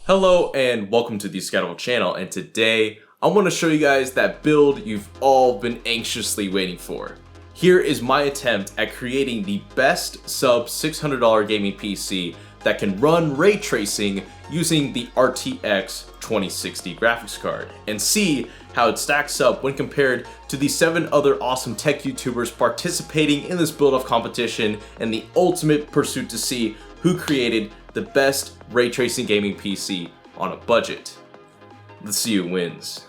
Hello and welcome to the Scatterable channel, and today I want to show you guys that build you've all been anxiously waiting for. Here is my attempt at creating the best sub $600 gaming PC that can run ray tracing using the RTX 2060 graphics card, and see how it stacks up when compared to the 7 other awesome tech YouTubers participating in this build-off competition and the ultimate pursuit to see who created the best ray tracing gaming PC on a budget. Let's see who wins.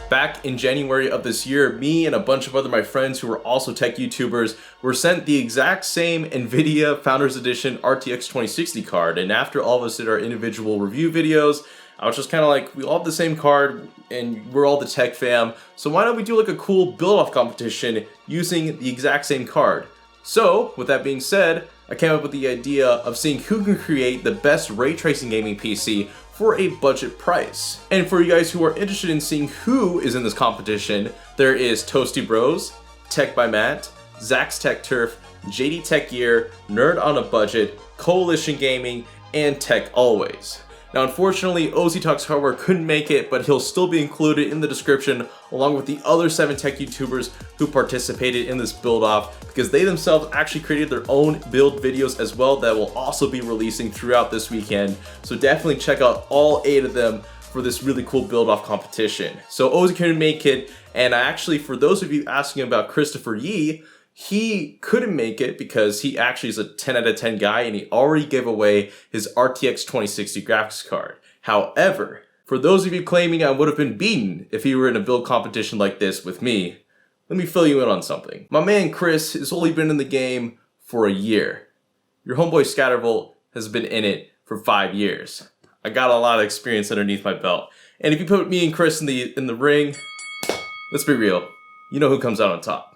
Back in January of this year, me and a bunch of my friends who were also tech YouTubers were sent the exact same nvidia Founders Edition RTX 2060 card, and after all of us did our individual review videos, I was just kind of like, we all have the same card and we're all the tech fam, so why don't we do like a cool build-off competition using the exact same card? So with that being said, I came up with the idea of seeing who can create the best ray tracing gaming PC for a budget price. And for you guys who are interested in seeing who is in this competition, there is Toasty Bros, Tech by Matt, Zach's Tech Turf, JD Tech Gear, Nerd on a Budget, Coalition Gaming, and Tech Always. Now unfortunately, Ozzy Talks Hardware couldn't make it, but he'll still be included in the description along with the other 7 tech YouTubers who participated in this build off, because they themselves actually created their own build videos as well that will also be releasing throughout this weekend. So definitely check out all 8 of them for this really cool build off competition. So Ozzy couldn't make it, and actually for those of you asking about Christopher Yee, he couldn't make it because he actually is a 10 out of 10 guy and he already gave away his RTX 2060 graphics card. However, for those of you claiming I would have been beaten if he were in a build competition like this with me, let me fill you in on something. My man Chris has only been in the game for a year. Your homeboy Scattervolt has been in it for 5 years. I got a lot of experience underneath my belt. And if you put me and Chris in the ring, let's be real, you know who comes out on top.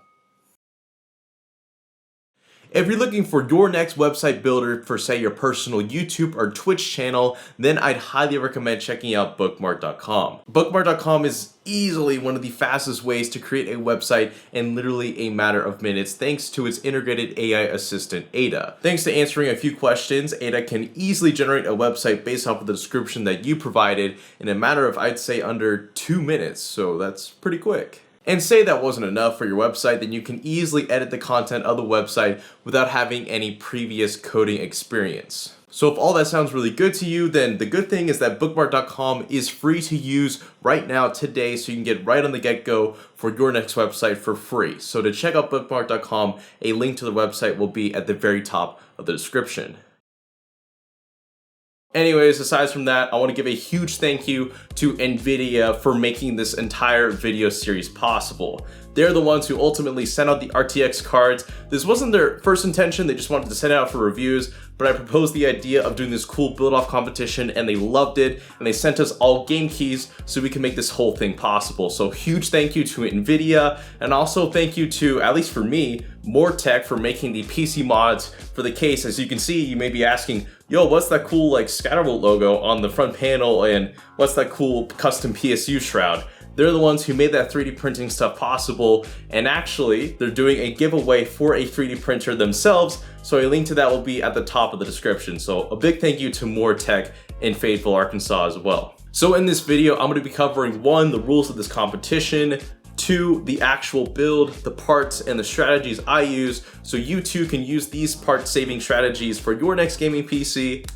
If you're looking for your next website builder for, say, your personal YouTube or Twitch channel, then I'd highly recommend checking out bookmart.com. Bookmart.com is easily one of the fastest ways to create a website in literally a matter of minutes thanks to its integrated AI assistant, Ada. Thanks to answering a few questions, Ada can easily generate a website based off of the description that you provided in a matter of, I'd say, under 2 minutes, so that's pretty quick. And say that wasn't enough for your website, then you can easily edit the content of the website without having any previous coding experience. So if all that sounds really good to you, then the good thing is that bookmart.com is free to use right now today, so you can get right on the get-go for your next website for free. So to check out bookmart.com, a link to the website will be at the very top of the description. Anyways, aside from that, I want to give a huge thank you to nvidia for making this entire video series possible. They're the ones who ultimately sent out the RTX cards. This wasn't their first intention, they just wanted to send it out for reviews, but I proposed the idea of doing this cool build-off competition and they loved it, and they sent us all game keys so we can make this whole thing possible. So huge thank you to nvidia, and also thank you to, at least for me, More Tech for making the PC mods for the case. As you can see, you may be asking, yo, what's that cool like Scatterbolt logo on the front panel, and what's that cool custom PSU shroud? They're the ones who made that 3D printing stuff possible, and actually they're doing a giveaway for a 3D printer themselves, so a link to that will be at the top of the description. So a big thank you to More Tech in Fayetteville, Arkansas as well. So in this video, I'm going to be covering 1, the rules of this competition, 2, the actual build, the parts, and the strategies I use, so you too can use these part-saving strategies for your next gaming PC,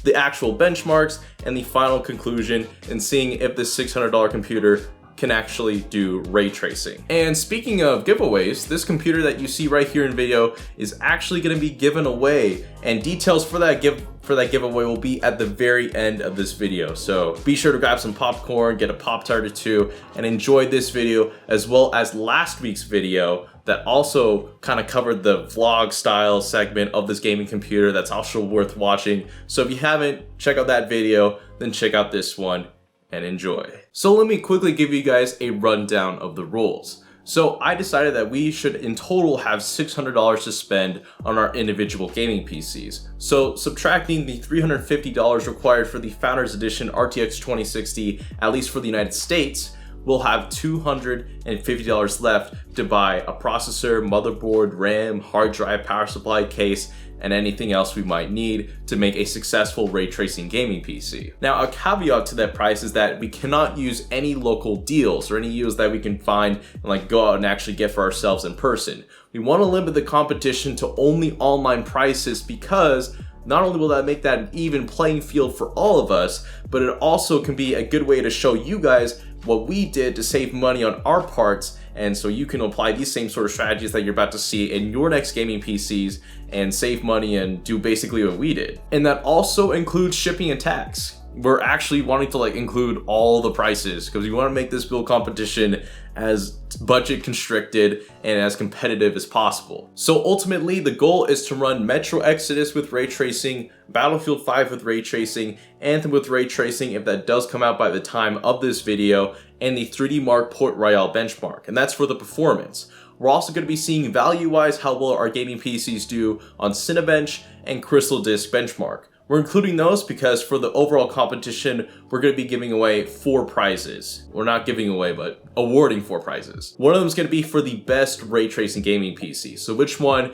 the actual benchmarks, and the final conclusion in seeing if this $600 computer can actually do ray tracing. And speaking of giveaways, this computer that you see right here in video is actually going to be given away, and details for that giveaway will be at the very end of this video. So be sure to grab some popcorn, get a Pop-Tart or two, and enjoy this video as well as last week's video that also kind of covered the vlog style segment of this gaming computer. That's also worth watching. So if you haven't, check out that video, then check out this one and enjoy. So let me quickly give you guys a rundown of the rules. So I decided that we should in total have $600 to spend on our individual gaming PCs. So subtracting the $350 required for the Founders Edition RTX 2060, at least for the United States, we'll have $250 left to buy a processor, motherboard, RAM, hard drive, power supply, case, and anything else we might need to make a successful ray tracing gaming PC. Now, a caveat to that price is that we cannot use any local deals or any deals that we can find and like go out and actually get for ourselves in person. We want to limit the competition to only online prices, because not only will that make that an even playing field for all of us, but it also can be a good way to show you guys what we did to save money on our parts, and so you can apply these same sort of strategies that you're about to see in your next gaming PCs and save money and do basically what we did. And that also includes shipping and tax. We're actually wanting to like include all the prices because we want to make this build competition as budget constricted and as competitive as possible. So ultimately the goal is to run Metro Exodus with ray tracing, Battlefield 5 with ray tracing, Anthem with ray tracing if that does come out by the time of this video, and the 3D Mark Port Royale benchmark, and that's for the performance. We're also going to be seeing value-wise how well our gaming PCs do on Cinebench and Crystal Disk benchmark. We're including those because for the overall competition, we're going to be giving away 4 prizes. We're not giving away, but awarding 4 prizes. One of them is going to be for the best ray tracing gaming PC. So which one,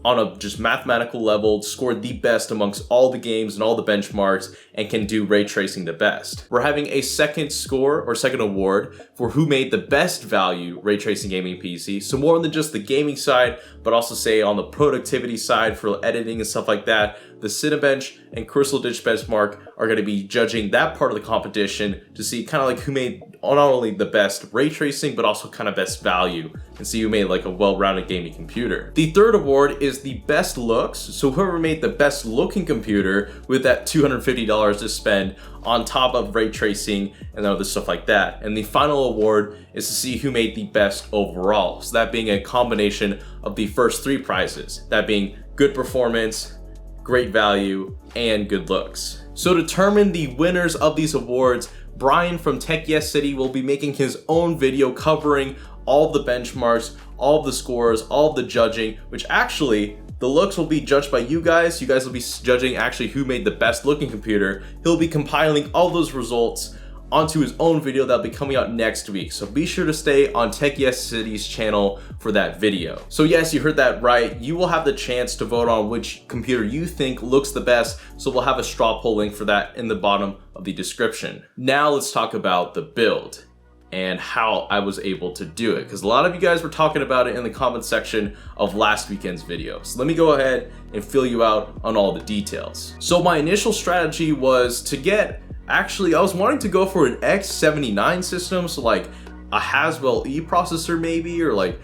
on a just mathematical level, scored the best amongst all the games and all the benchmarks and can do ray tracing the best. We're having a second score or second award for who made the best value ray tracing gaming PC. So more than just the gaming side, but also say on the productivity side for editing and stuff like that. The Cinebench and Crystal Disk benchmark are going to be judging that part of the competition to see kind of like who made not only the best ray tracing, but also kind of best value, and see who made like a well-rounded gaming computer. The third award is the best looks. So whoever made the best looking computer with that $250 to spend on top of ray tracing and other stuff like that. And the final award is to see who made the best overall. So that being a combination of the first 3 prizes, that being good performance, great value, and good looks. So to determine the winners of these awards, Brian from Tech Yes City will be making his own video covering all the benchmarks, all the scores, all the judging, which actually the looks will be judged by you guys. You guys will be judging actually who made the best looking computer. He'll be compiling all those results onto his own video that'll be coming out next week. So be sure to stay on Tech Yes City's channel for that video. So yes, you heard that right. You will have the chance to vote on which computer you think looks the best. So we'll have a straw poll link for that in the bottom of the description. Now let's talk about the build and how I was able to do it, because a lot of you guys were talking about it in the comment section of last weekend's video. So let me go ahead and fill you out on all the details. So my initial strategy was to get, actually I was wanting to go for an X79 system, so like a Haswell E processor maybe, or like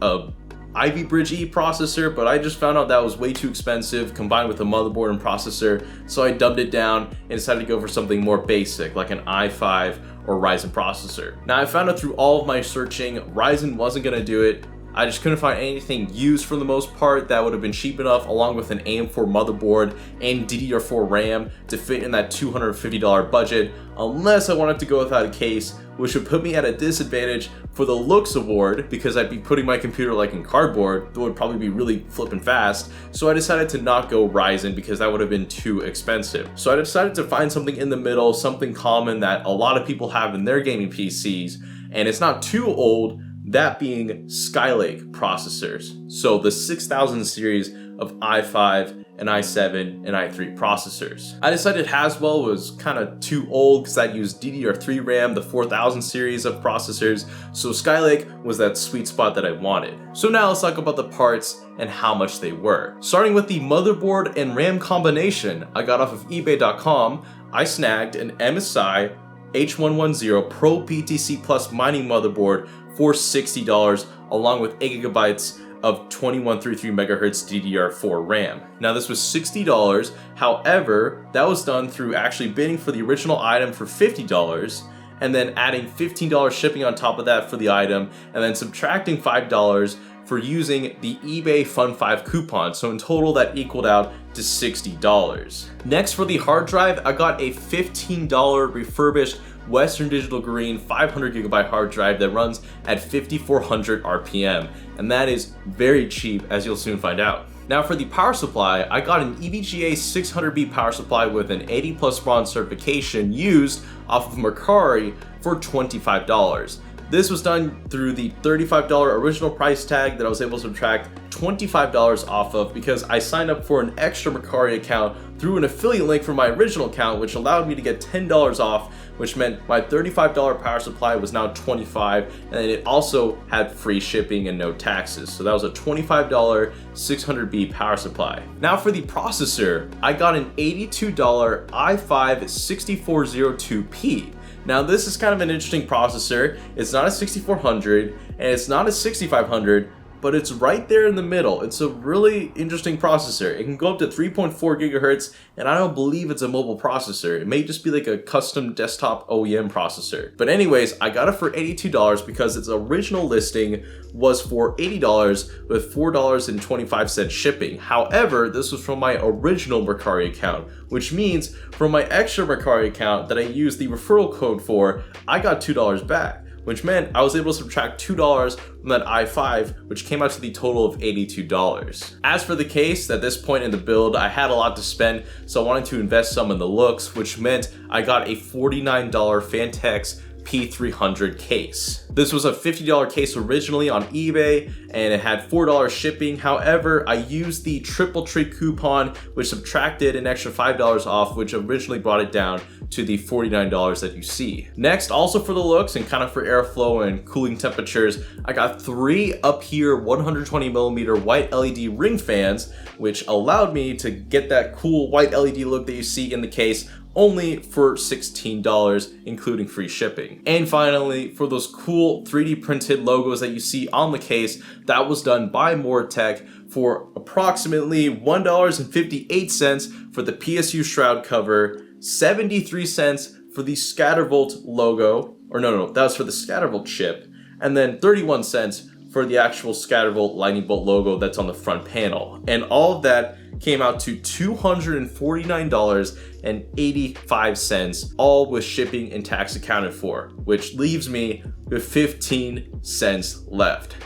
a Ivy Bridge E processor, but I just found out that was way too expensive combined with a motherboard and processor, so I dumbed it down and decided to go for something more basic like an i5 or Ryzen processor. Now I found out through all of my searching, Ryzen wasn't gonna do it. I just couldn't find anything used for the most part that would have been cheap enough, along with an AM4 motherboard and DDR4 RAM to fit in that $250 budget, unless I wanted to go without a case, which would put me at a disadvantage for the looks award because I'd be putting my computer like in cardboard that would probably be really flipping fast. So I decided to not go Ryzen because that would have been too expensive. So I decided to find something in the middle, something common that a lot of people have in their gaming PCs, and it's not too old, that being Skylake processors. So the 6000 series of i5 and i7 and i3 processors. I decided Haswell was kind of too old because I used DDR3 RAM, the 4000 series of processors, so Skylake was that sweet spot that I wanted. So now let's talk about the parts and how much they were. Starting with the motherboard and RAM combination I got off of ebay.com, I snagged an MSI H110 Pro PTC Plus mining motherboard for $60, along with 8 gigabytes of 2133 megahertz DDR4 RAM. Now this was $60, however, that was done through actually bidding for the original item for $50, and then adding $15 shipping on top of that for the item, and then subtracting $5 for using the eBay Fun 5 coupon. So in total that equaled out to $60. Next, for the hard drive, I got a $15 refurbished Western Digital Green 500 gigabyte hard drive that runs at 5400 RPM, and that is very cheap, as you'll soon find out. Now for the power supply, I got an EVGA 600B power supply with an 80 plus bronze certification used off of Mercari for $25. This was done through the $35 original price tag that I was able to subtract $25 off of because I signed up for an extra Mercari account through an affiliate link from my original account, which allowed me to get $10 off, which meant my $35 power supply was now $25, and it also had free shipping and no taxes. So that was a $25 600B power supply. Now for the processor, I got an $82 i5 6402P. Now this is kind of an interesting processor. It's not a 6400 and it's not a 6500, but it's right there in the middle. It's a really interesting processor. It can go up to 3.4 gigahertz, and I don't believe it's a mobile processor. It may just be like a custom desktop OEM processor. But anyways, I got it for $82 because its original listing was for $80 with $4.25 shipping. However, this was from my original Mercari account, which means from my extra Mercari account that I used the referral code for, I got $2 back, which meant I was able to subtract $2 from that i5, which came out to the total of $82. As for the case, at this point in the build, I had a lot to spend, so I wanted to invest some in the looks, which meant I got a $49 Fantex P300 case. This was a $50 case originally on eBay, and it had $4 shipping. However, I used the Triple Tree coupon, which subtracted an extra $5 off, which originally brought it down to the $49 that you see. Next, also for the looks and kind of for airflow and cooling temperatures, I got 3 up here 120mm white LED ring fans, which allowed me to get that cool white LED look that you see in the case, only for $16, including free shipping. And finally, for those cool 3D printed logos that you see on the case, that was done by Tech for approximately $1.58 for the PSU shroud cover, 73 cents for the Scattervolt logo, or no, that was for the Scattervolt chip, and then 31 cents for the actual Scattervolt lightning bolt logo that's on the front panel. And all of that came out to $249.85, all with shipping and tax accounted for, which leaves me with 15 cents left.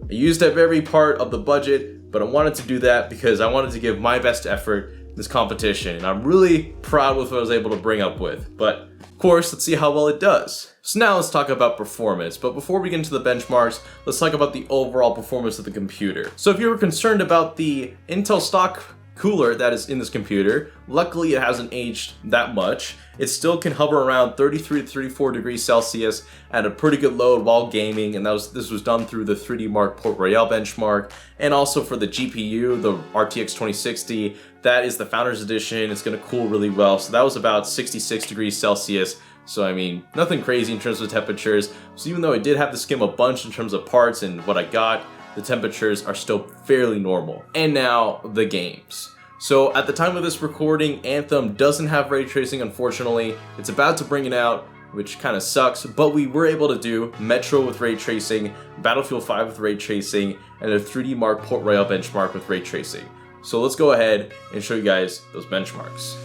I used up every part of the budget, but I wanted to do that because I wanted to give my best effort in this competition, and I'm really proud with what I was able to bring up with. But of course, let's see how well it does. So now let's talk about performance, but before we get into the benchmarks, let's talk about the overall performance of the computer. So if you were concerned about the Intel stock cooler that is in this computer, luckily it hasn't aged that much. It still can hover around 33 to 34 degrees Celsius at a pretty good load while gaming, and this was done through the 3D Mark Port Royale benchmark. And also for the GPU, the RTX 2060, that is the Founders Edition. It's going to cool really well, so that was about 66 degrees Celsius. So I mean, nothing crazy in terms of temperatures. So even though I did have to skim a bunch in terms of parts and what I got, the temperatures are still fairly normal. And now the games. So at the time of this recording, Anthem doesn't have ray tracing, unfortunately. It's about to bring it out, which kind of sucks, but we were able to do Metro with ray tracing, Battlefield 5 with ray tracing, and a 3D Mark Port Royale benchmark with ray tracing. So let's go ahead and show you guys those benchmarks.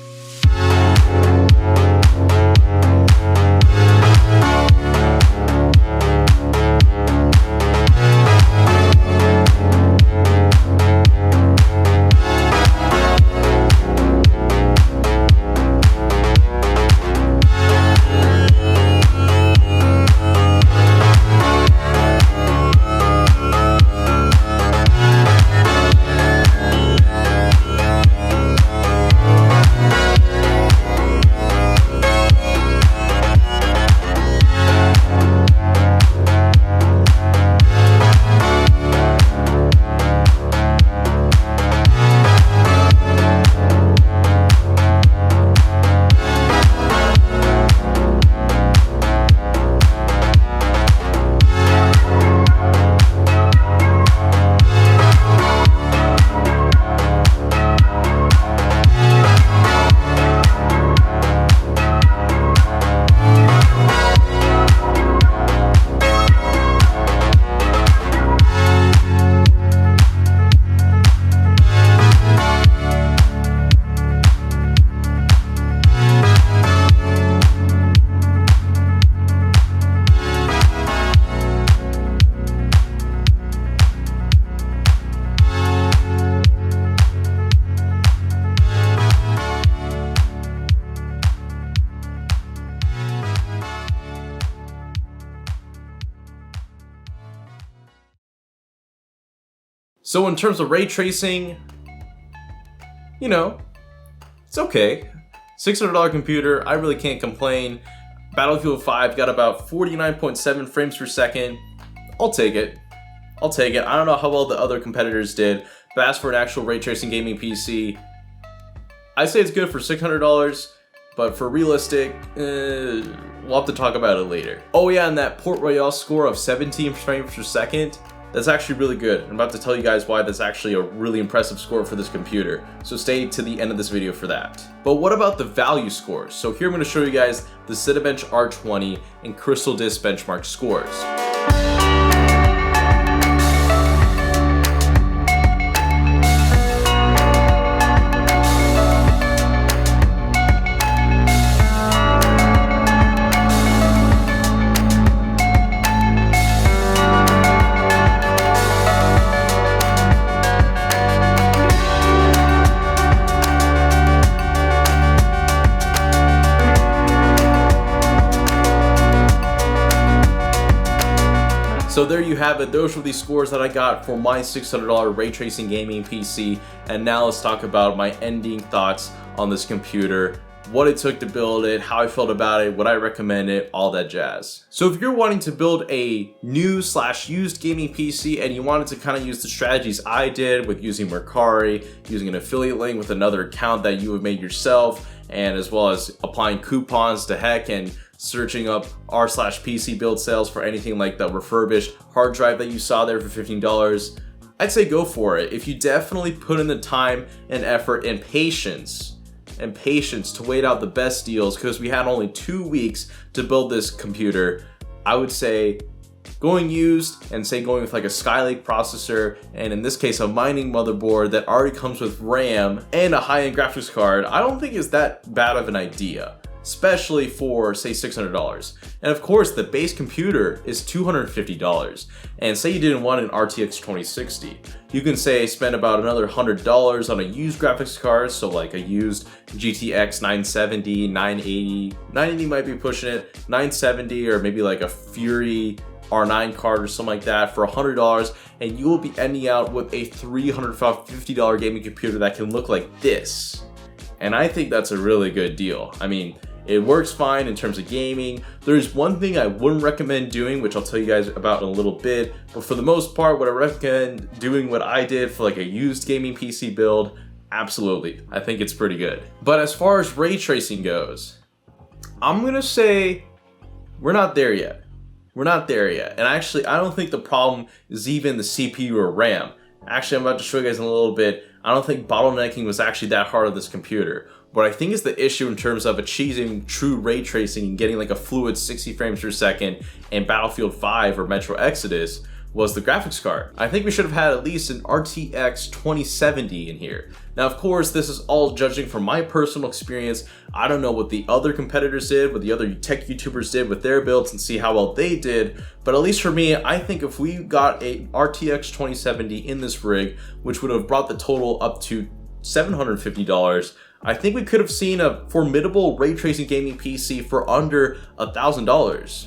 So in terms of ray tracing, you know, it's okay. $600 computer, I really can't complain. Battlefield 5 got about 49.7 frames per second. I'll take it. I'll take it. I don't know how well the other competitors did, but as for an actual ray tracing gaming PC, I say it's good for $600, but for realistic, we'll have to talk about it later. Oh yeah, and that Port Royale score of 17 frames per second, that's actually really good. I'm about to tell you guys why that's actually a really impressive score for this computer. So stay to the end of this video for that. But what about the value scores? So here I'm going to show you guys the Cinebench R20 and Crystal Disk benchmark scores. So there you have it. Those were the scores that I got for my $600 ray tracing gaming PC. And now let's talk about my ending thoughts on this computer, what it took to build it, how I felt about it, would I recommend it, all that jazz. So if you're wanting to build a new/used gaming PC and you wanted to kind of use the strategies I did with using Mercari, using an affiliate link with another account that you have made yourself, and as well as applying coupons to heck and searching up r/PC build sales for anything like the refurbished hard drive that you saw there for $15, I'd say go for it. If you definitely put in the time and effort and patience to wait out the best deals, because we had only 2 weeks to build this computer, I would say going used and say going with like a Skylake processor, and in this case a mining motherboard that already comes with RAM and a high-end graphics card, I don't think is that bad of an idea, especially for say $600. And of course the base computer is $250, and say you didn't want an RTX 2060, you can say spend about another $100 on a used graphics card, so like a used GTX 970, 980 might be pushing it, 970, or maybe like a Fury R9 card or something like that for $100, and you will be ending out with a $350 gaming computer that can look like this. And I think that's a really good deal. I mean, it works fine in terms of gaming. There's one thing I wouldn't recommend doing, which I'll tell you guys about in a little bit, but for the most part, would I recommend doing what I did for like a used gaming PC build? Absolutely. I think it's pretty good. But as far as ray tracing goes, I'm gonna say we're not there yet. We're not there yet. And actually, I don't think the problem is even the CPU or RAM. Actually, I'm about to show you guys in a little bit. I don't think bottlenecking was actually that hard on this computer. What I think is the issue in terms of achieving true ray tracing and getting like a fluid 60 frames per second in Battlefield 5 or Metro Exodus was the graphics card. I think we should have had at least an RTX 2070 in here. Now, of course, this is all judging from my personal experience. I don't know what the other competitors did, what the other tech YouTubers did with their builds and see how well they did. But at least for me, I think if we got a RTX 2070 in this rig, which would have brought the total up to $750, I think we could have seen a formidable ray tracing gaming PC for under $1,000.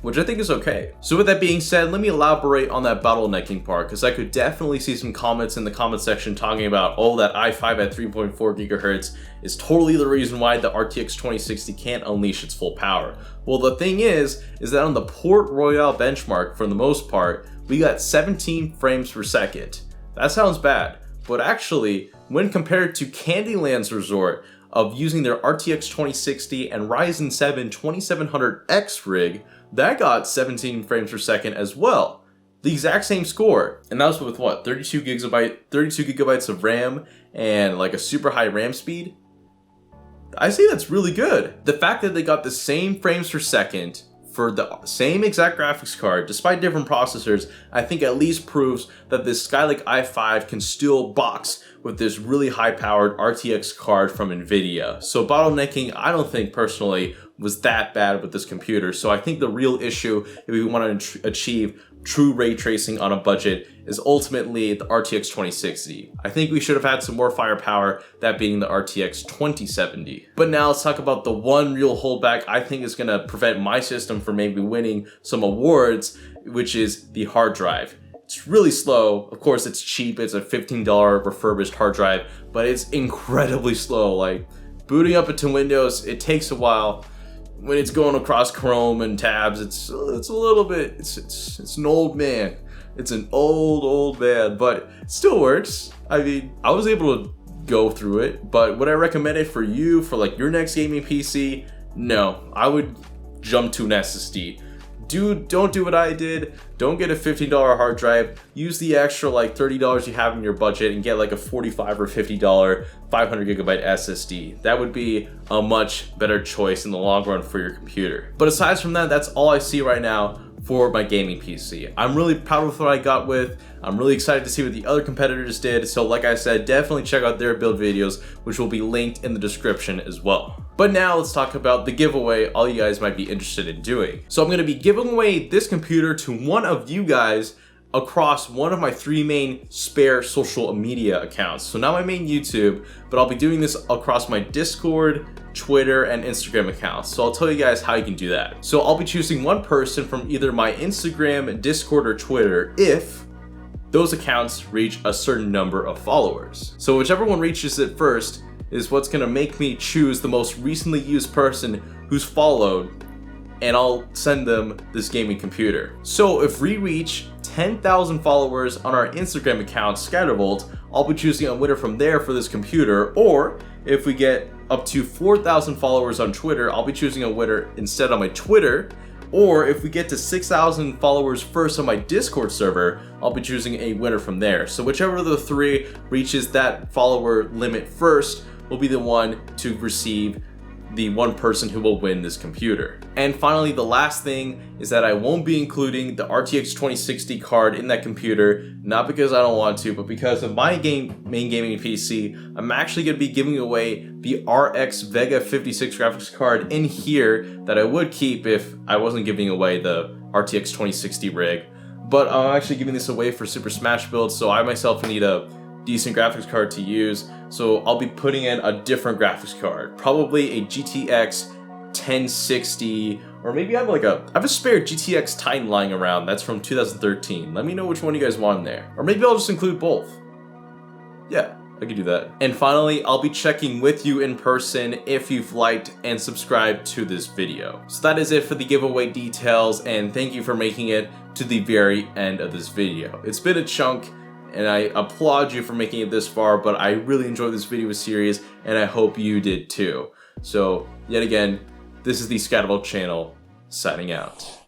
Which I think is okay. So with that being said, let me elaborate on that bottlenecking part, because I could definitely see some comments in the comment section talking about, oh, that i5 at 3.4 gigahertz is totally the reason why the RTX 2060 can't unleash its full power. Well, the thing is that on the Port Royale benchmark, for the most part, we got 17 frames per second. That sounds bad, but actually, when compared to Candyland's resort of using their RTX 2060 and Ryzen 7 2700X rig, that got 17 frames per second as well. The exact same score. And that was with what, 32 gigabytes of RAM and like a super high RAM speed? I say that's really good. The fact that they got the same frames per second for the same exact graphics card, despite different processors, I think at least proves that this Skylake i5 can still box with this really high-powered RTX card from nvidia. So bottlenecking, I don't think personally was that bad with this computer. So I think the real issue, if we want to achieve true ray tracing on a budget, is ultimately the RTX 2060. I think we should have had some more firepower, that being the RTX 2070. But now let's talk about the one real holdback I think is gonna prevent my system from maybe winning some awards, which is the hard drive. It's really slow. Of course, it's cheap. It's a $15 refurbished hard drive, but it's incredibly slow. Like booting up into Windows, it takes a while. When it's going across Chrome and tabs, it's a little bit. It's an old man. It's an old man, but it still works. I mean, I was able to go through it, but would I recommend it for you for like your next gaming PC? No, I would jump to an SSD. Don't do what I did. Don't get a $15 hard drive. Use the extra like $30 you have in your budget and get like a $45 or $50 500 gigabyte SSD. That would be a much better choice in the long run for your computer. But aside from that, that's all I see right now for my gaming PC. I'm really proud of what I got with. I'm really excited to see what the other competitors did. So like I said, definitely check out their build videos, which will be linked in the description as well. But now let's talk about the giveaway all you guys might be interested in doing. So I'm gonna be giving away this computer to one of you guys across one of my 3 main spare social media accounts. So not my main YouTube, but I'll be doing this across my Discord, Twitter, and Instagram accounts. So I'll tell you guys how you can do that. So I'll be choosing one person from either my Instagram, Discord, or Twitter if those accounts reach a certain number of followers. So whichever one reaches it first is what's gonna make me choose the most recently used person who's followed, and I'll send them this gaming computer. So if we reach 10,000 followers on our Instagram account, Scattervolt, I'll be choosing a winner from there for this computer. Or if we get up to 4,000 followers on Twitter, I'll be choosing a winner instead on my Twitter. Or if we get to 6,000 followers first on my Discord server, I'll be choosing a winner from there. So whichever of the 3 reaches that follower limit first will be the one to receive the one person who will win this computer. And finally, the last thing is that I won't be including the RTX 2060 card in that computer, not because I don't want to, but because of my main gaming PC, I'm actually going to be giving away the RX Vega 56 graphics card in here that I would keep if I wasn't giving away the RTX 2060 rig. But I'm actually giving this away for Super Smash builds, so I myself need a decent graphics card to use, so I'll be putting in a different graphics card, probably a GTX 1060, or maybe I have a spare GTX Titan lying around that's from 2013. Let me know which one you guys want in there, or maybe I'll just include both. Yeah, I could do that. And finally, I'll be checking with you in person if you've liked and subscribed to this video. So that is it for the giveaway details, and thank you for making it to the very end of this video. It's been a chunk, and I applaud you for making it this far, but I really enjoyed this video series, and I hope you did too. So, yet again, this is the Scattervolt channel, signing out.